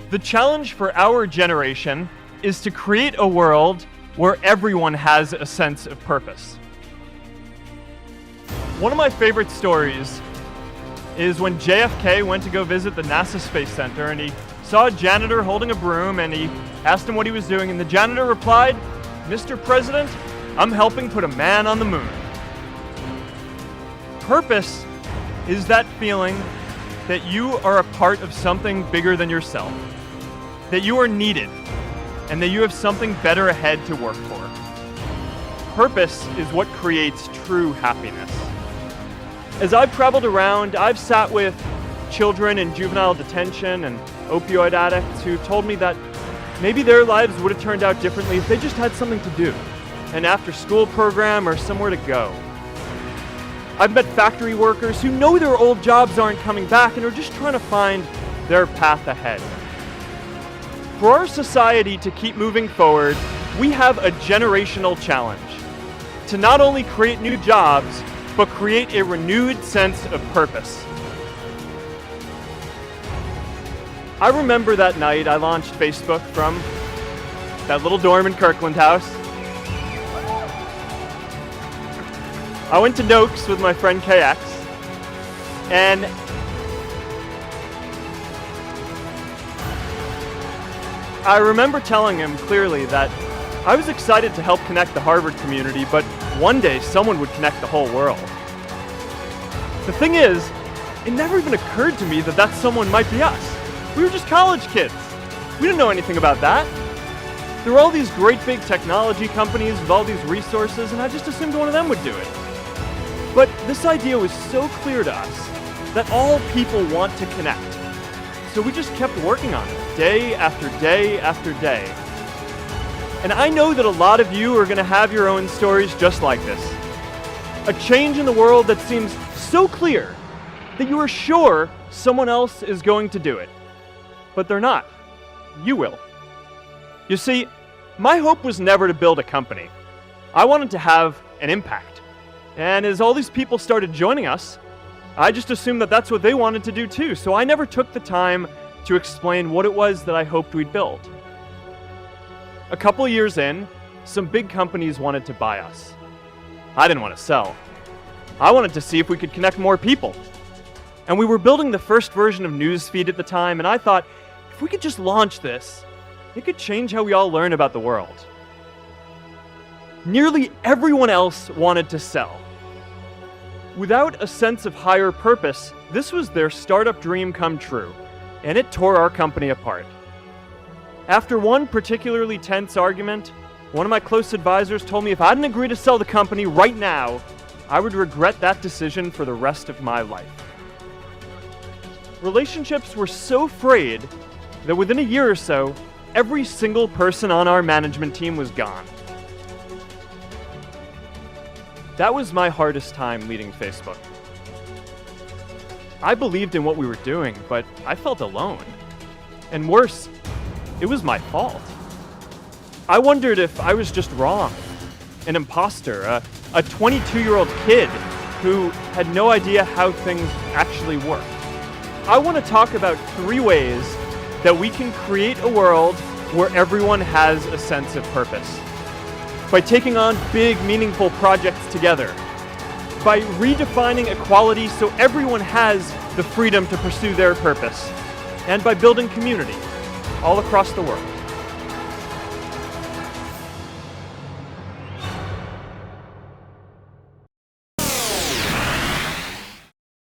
The challenge for our generation is to create a world where everyone has a sense of purpose. One of my favorite stories is when JFK went to go visit the NASA Space Center, and he saw a janitor holding a broom, and he asked him what he was doing, and the janitor replied, "Mr. President, I'm helping put a man on the moon." Purpose is that feeling that you are a part of something bigger than yourself, that you are needed, and that you have something better ahead to work for. Purpose is what creates true happiness. As I've traveled around, I've sat with children in juvenile detention and opioid addicts who told me that maybe their lives would have turned out differently if they just had something to do, an after-school program or somewhere to go. I've met factory workers who know their old jobs aren't coming back and are just trying to find their path ahead. For our society to keep moving forward, we have a generational challenge to not only create new jobs, but create a renewed sense of purpose. I remember that night I launched Facebook from that little dorm in Kirkland House. I went to Noakes with my friend KX, and I remember telling him clearly that I was excited to help connect the Harvard community, but one day someone would connect the whole world. The thing is, it never even occurred to me that that someone might be us. We were just college kids. We didn't know anything about that. There were all these great big technology companies with all these resources, and I just assumed one of them would do it. But this idea was so clear to us that all people want to connect. So we just kept working on it, day after day after day. And I know that a lot of you are going to have your own stories just like this. A change in the world that seems so clear that you are sure someone else is going to do it. But they're not. You will. You see, my hope was never to build a company. I wanted to have an impact. And as all these people started joining us, I just assumed that that's what they wanted to do too. So I never took the time to explain what it was that I hoped we'd build. A couple of years in, some big companies wanted to buy us. I didn't want to sell. I wanted to see if we could connect more people. And we were building the first version of Newsfeed at the time, and I thought, if we could just launch this, it could change how we all learn about the world. Nearly everyone else wanted to sell. Without a sense of higher purpose, this was their startup dream come true, and it tore our company apart. After one particularly tense argument, one of my close advisors told me if I didn't agree to sell the company right now, I would regret that decision for the rest of my life. Relationships were so frayed that within a year or so, every single person on our management team was gone. That was my hardest time leading Facebook. I believed in what we were doing, but I felt alone. And worse, it was my fault. I wondered if I was just wrong, an imposter, a 22-year-old kid who had no idea how things actually worked. I want to talk about 3 ways that we can create a world where everyone has a sense of purpose. By taking on big, meaningful projects together. By redefining equality so everyone has the freedom to pursue their purpose. And by building community all across the world.